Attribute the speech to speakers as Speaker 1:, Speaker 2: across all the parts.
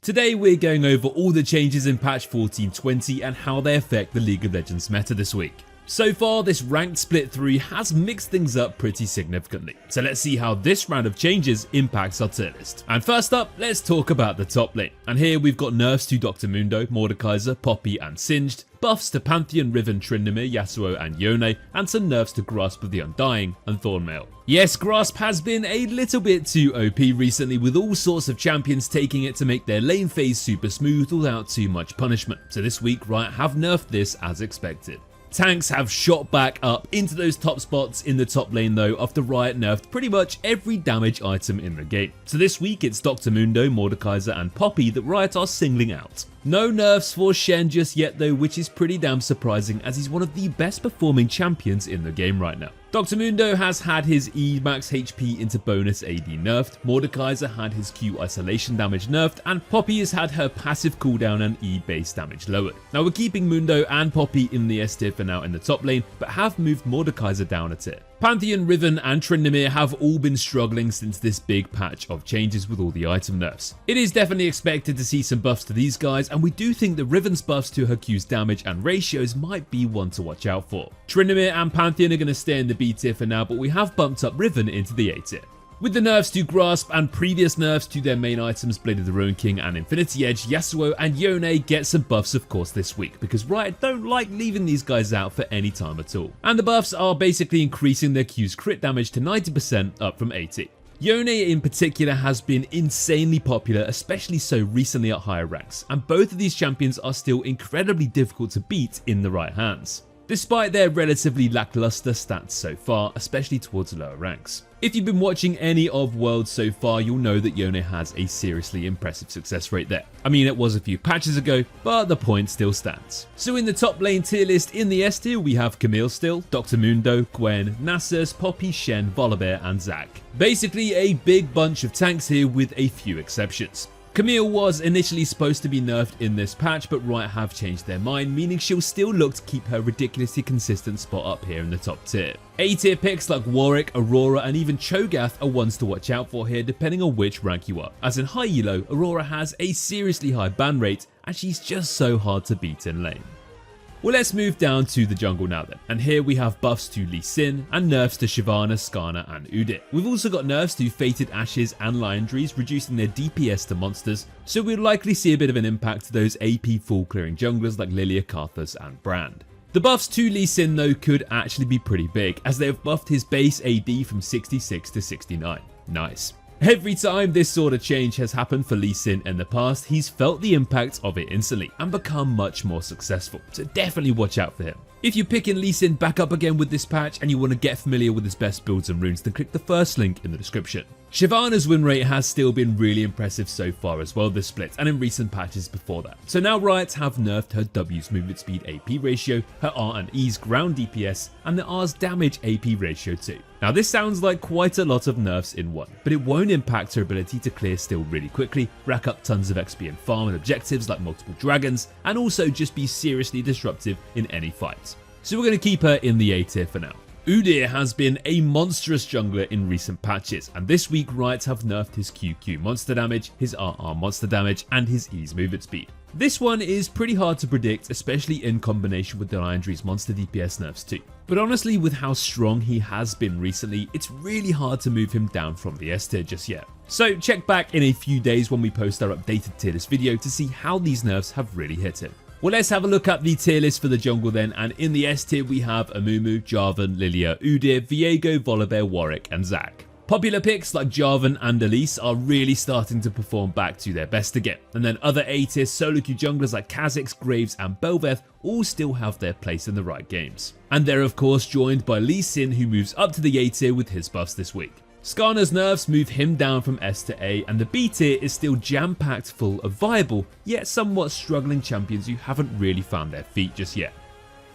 Speaker 1: Today we're going over all the changes in patch 14.20 and how they affect the League of Legends meta this week. So far, this ranked split 3 has mixed things up pretty significantly, so let's see how this round of changes impacts our tier list. And first up, let's talk about the top lane. And here we've got nerfs to Dr. Mundo, Mordekaiser, Poppy and Singed, buffs to Pantheon, Riven, Tryndamere, Yasuo and Yone, and some nerfs to Grasp of the Undying and Thornmail. Yes, Grasp has been a little bit too OP recently, with all sorts of champions taking it to make their lane phase super smooth without too much punishment, so this week Riot have nerfed this as expected. Tanks have shot back up into those top spots in the top lane though after Riot nerfed pretty much every damage item in the game. So this week it's Dr. Mundo, Mordekaiser and Poppy that Riot are singling out. No nerfs for Shen just yet though, which is pretty damn surprising as he's one of the best performing champions in the game right now. Dr. Mundo has had his E max HP into bonus AD nerfed, Mordekaiser had his Q isolation damage nerfed, and Poppy has had her passive cooldown and E base damage lowered. Now we're keeping Mundo and Poppy in the S tier for now in the top lane, but have moved Mordekaiser down a tier. Pantheon, Riven and Tryndamere have all been struggling since this big patch of changes with all the item nerfs. It is definitely expected to see some buffs to these guys, and we do think that Riven's buffs to her Q's damage and ratios might be one to watch out for. Tryndamere and Pantheon are going to stay in the B tier for now, but we have bumped up Riven into the A tier. With the nerfs to Grasp and previous nerfs to their main items Blade of the Ruined King and Infinity Edge, Yasuo and Yone get some buffs of course this week, because Riot don't like leaving these guys out for any time at all. And the buffs are basically increasing their Q's crit damage to 90% up from 80. Yone in particular has been insanely popular, especially so recently at higher ranks, and both of these champions are still incredibly difficult to beat in the right hands, despite their relatively lackluster stats so far, especially towards lower ranks. If you've been watching any of Worlds so far, you'll know that Yone has a seriously impressive success rate there. I mean, it was a few patches ago, but the point still stands. So in the top lane tier list in the S tier, we have Camille still, Dr. Mundo, Gwen, Nasus, Poppy, Shen, Volibear and Zac. Basically a big bunch of tanks here with a few exceptions. Camille was initially supposed to be nerfed in this patch, but Riot have changed their mind, meaning she'll still look to keep her ridiculously consistent spot up here in the top tier. A tier picks like Warwick, Aurora and even Cho'Gath are ones to watch out for here depending on which rank you are, as in high elo, Aurora has a seriously high ban rate and she's just so hard to beat in lane. Well, let's move down to the jungle now then, and here we have buffs to Lee Sin and nerfs to Shyvana, Skarner and Udyr. We've also got nerfs to Fated Ashes and Liandry's, reducing their DPS to monsters, so we'll likely see a bit of an impact to those AP full clearing junglers like Lilia, Karthus and Brand. The buffs to Lee Sin though could actually be pretty big, as they have buffed his base AD from 66 to 69. Nice. Every time this sort of change has happened for Lee Sin in the past, he's felt the impact of it instantly and become much more successful, so definitely watch out for him. If you're picking Lee Sin back up again with this patch and you want to get familiar with his best builds and runes, then click the first link in the description. Shyvana's win rate has still been really impressive so far as well this split and in recent patches before that. So now Riot have nerfed her W's movement speed AP ratio, her R and E's ground DPS, and the R's damage AP ratio too. Now this sounds like quite a lot of nerfs in one, but it won't impact her ability to clear still really quickly, rack up tons of XP and farm and objectives like multiple dragons, and also just be seriously disruptive in any fight. So we're going to keep her in the A tier for now. Udyr has been a monstrous jungler in recent patches, and this week Riot have nerfed his QQ monster damage, his RR monster damage, and his E's movement speed. This one is pretty hard to predict, especially in combination with the Liandry's monster DPS nerfs too. But honestly, with how strong he has been recently, it's really hard to move him down from the S tier just yet. So check back in a few days when we post our updated tier list video to see how these nerfs have really hit him. Well, let's have a look at the tier list for the jungle then, and in the S tier we have Amumu, Jarvan, Lilia, Udyr, Viego, Volibear, Warwick and Zac. Popular picks like Jarvan and Elise are really starting to perform back to their best again, and then other A tier solo queue junglers like Kha'Zix, Graves and Bel'Veth all still have their place in the right games. And they're of course joined by Lee Sin, who moves up to the A tier with his buffs this week. Skarner's nerfs move him down from S to A, and the B tier is still jam-packed full of viable, yet somewhat struggling champions who haven't really found their feet just yet.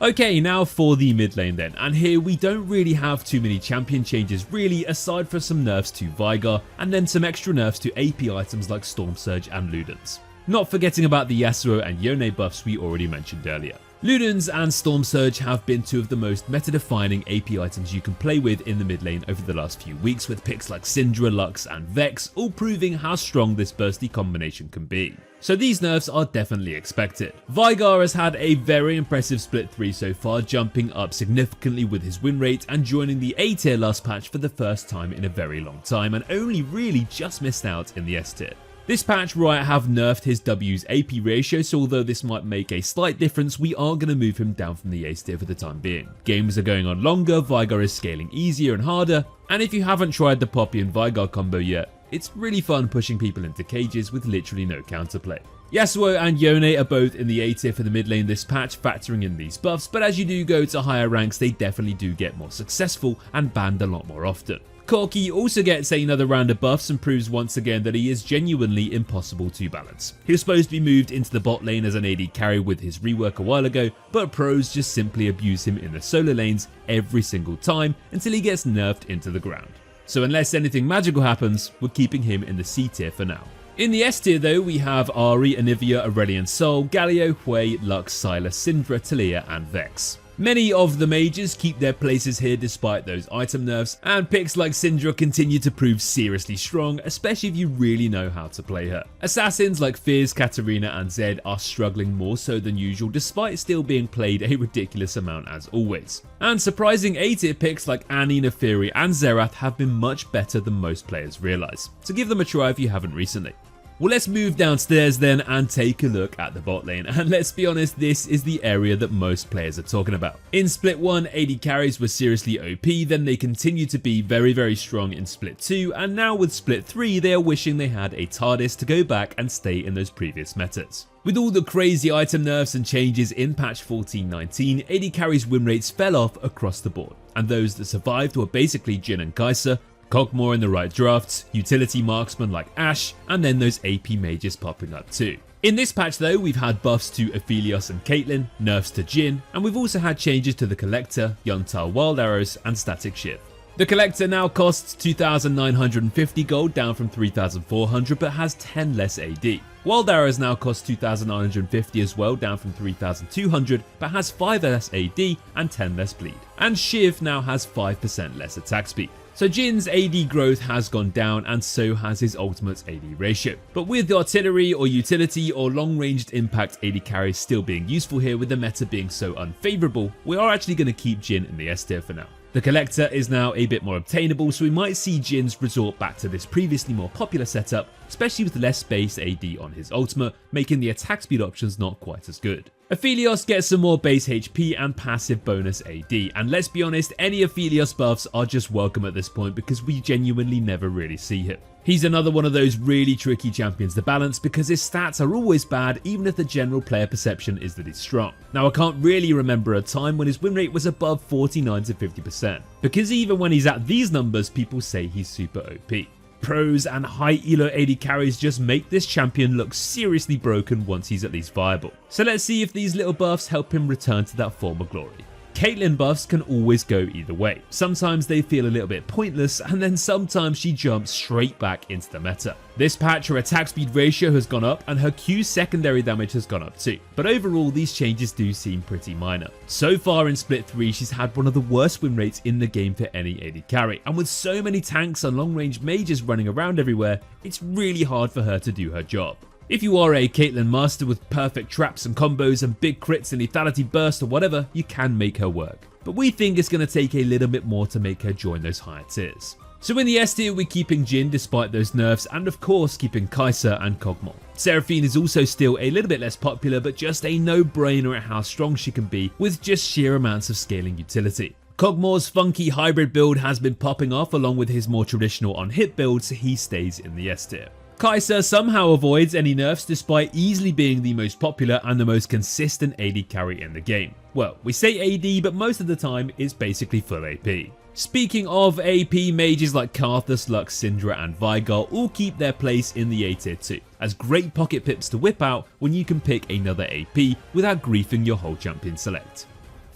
Speaker 1: Okay, now for the mid lane then, and here we don't really have too many champion changes really, aside from some nerfs to Veigar, and then some extra nerfs to AP items like Storm Surge and Ludens. Not forgetting about the Yasuo and Yone buffs we already mentioned earlier. Ludens and Storm Surge have been two of the most meta-defining AP items you can play with in the mid lane over the last few weeks, with picks like Syndra, Lux and Vex all proving how strong this bursty combination can be. So these nerfs are definitely expected. Veigar has had a very impressive split 3 so far, jumping up significantly with his win rate and joining the A tier last patch for the first time in a very long time, and only really just missed out in the S tier. This patch, Riot have nerfed his W's AP ratio, so although this might make a slight difference, we are going to move him down from the Ace tier for the time being. Games are going on longer, Veigar is scaling easier and harder, and if you haven't tried the Poppy and Veigar combo yet, it's really fun pushing people into cages with literally no counterplay. Yasuo and Yone are both in the A tier for the mid lane this patch, factoring in these buffs, but as you do go to higher ranks, they definitely do get more successful and banned a lot more often. Corki also gets another round of buffs and proves once again that he is genuinely impossible to balance. He was supposed to be moved into the bot lane as an AD carry with his rework a while ago, but pros just simply abuse him in the solo lanes every single time until he gets nerfed into the ground. So unless anything magical happens, we're keeping him in the C tier for now. In the S tier though, we have Ahri, Anivia, Aurelion Sol, Galio, Hui, Lux, Sylas, Syndra, Taliyah and Vex. Many of the mages keep their places here despite those item nerfs, and picks like Syndra continue to prove seriously strong, especially if you really know how to play her. Assassins like Fizz, Katarina and Zed are struggling more so than usual despite still being played a ridiculous amount as always. And surprising A tier picks like Annie, Neferi and Xerath have been much better than most players realise, so give them a try if you haven't recently. Well, let's move downstairs then and take a look at the bot lane, and let's be honest, this is the area that most players are talking about. In split 1, AD carries were seriously OP, then they continued to be very strong in split 2, and now with split 3 they are wishing they had a TARDIS to go back and stay in those previous metas. With all the crazy item nerfs and changes in patch 14.19, AD carries win rates fell off across the board, and those that survived were basically Jhin and Kai'Sa, Kog'Maw in the right drafts, utility marksmen like Ashe, and then those AP mages popping up too. In this patch though, we've had buffs to Aphelios and Caitlyn, nerfs to Jhin, and we've also had changes to the Collector, Yuntal Wild Arrows, and Static Shiv. The Collector now costs 2,950 gold, down from 3,400, but has 10 less AD. Wild Arrows now cost 2,950 as well, down from 3,200, but has 5 less AD and 10 less bleed. And Shiv now has 5% less attack speed. So Jhin's AD growth has gone down, and so has his ultimate AD ratio. But with the artillery or utility or long-ranged impact AD carries still being useful here, with the meta being so unfavourable, we are actually going to keep Jhin in the S tier for now. The Collector is now a bit more obtainable, so we might see Jhin's resort back to this previously more popular setup, especially with less base AD on his ultimate, making the attack speed options not quite as good. Aphelios gets some more base HP and passive bonus AD, and let's be honest, any Aphelios buffs are just welcome at this point because we genuinely never really see him. He's another one of those really tricky champions to balance because his stats are always bad even if the general player perception is that he's strong. Now I can't really remember a time when his win rate was above 49 to 50%, because even when he's at these numbers people say he's super OP. Pros and high elo AD carries just make this champion look seriously broken once he's at least viable. So let's see if these little buffs help him return to that former glory. Caitlyn buffs can always go either way. Sometimes they feel a little bit pointless, and then sometimes she jumps straight back into the meta. This patch her attack speed ratio has gone up and her Q secondary damage has gone up too, but overall these changes do seem pretty minor. So far in split 3 she's had one of the worst win rates in the game for any AD carry, and with so many tanks and long range mages running around everywhere, it's really hard for her to do her job. If you are a Caitlyn master with perfect traps and combos and big crits and lethality burst or whatever, you can make her work. But we think it's going to take a little bit more to make her join those higher tiers. So in the S tier we're keeping Jhin despite those nerfs, and of course keeping Kai'Sa and Kog'Maw. Seraphine is also still a little bit less popular, but just a no-brainer at how strong she can be with just sheer amounts of scaling utility. Kog'Maw's funky hybrid build has been popping off along with his more traditional on-hit build, so he stays in the S tier. Kai'Sa somehow avoids any nerfs despite easily being the most popular and the most consistent AD carry in the game. Well, we say AD, but most of the time it's basically full AP. Speaking of AP, mages like Karthus, Lux, Syndra and Veigar all keep their place in the A tier too, as great pocket pips to whip out when you can pick another AP without griefing your whole champion select.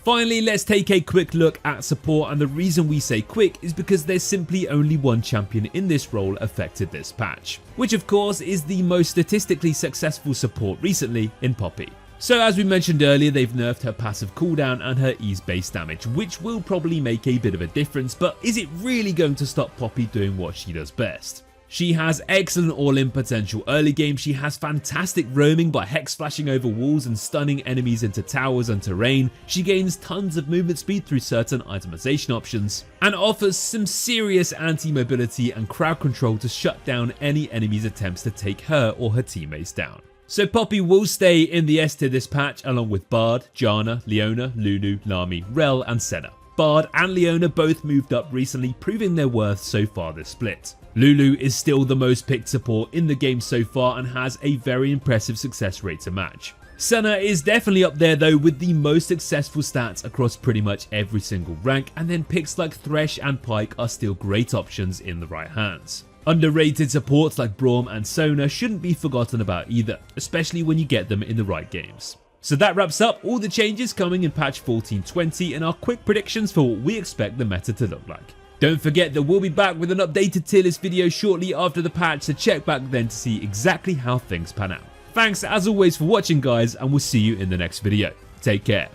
Speaker 1: Finally, let's take a quick look at support, and the reason we say quick is because there's simply only one champion in this role affected this patch, which of course is the most statistically successful support recently in Poppy. So as we mentioned earlier, they've nerfed her passive cooldown and her ease base damage, which will probably make a bit of a difference, but is it really going to stop Poppy doing what she does best? She has excellent all-in potential early game, she has fantastic roaming by hex flashing over walls and stunning enemies into towers and terrain, she gains tons of movement speed through certain itemization options, and offers some serious anti-mobility and crowd control to shut down any enemy's attempts to take her or her teammates down. So Poppy will stay in the S tier this patch along with Bard, Janna, Leona, Lulu, Nami, Rell and Senna. Bard and Leona both moved up recently, proving their worth so far this split. Lulu is still the most picked support in the game so far and has a very impressive success rate to match. Senna is definitely up there though with the most successful stats across pretty much every single rank, and then picks like Thresh and Pyke are still great options in the right hands. Underrated supports like Braum and Sona shouldn't be forgotten about either, especially when you get them in the right games. So that wraps up all the changes coming in patch 14.20 and our quick predictions for what we expect the meta to look like. Don't forget that we'll be back with an updated tier list video shortly after the patch, so check back then to see exactly how things pan out. Thanks as always for watching guys, and we'll see you in the next video. Take care.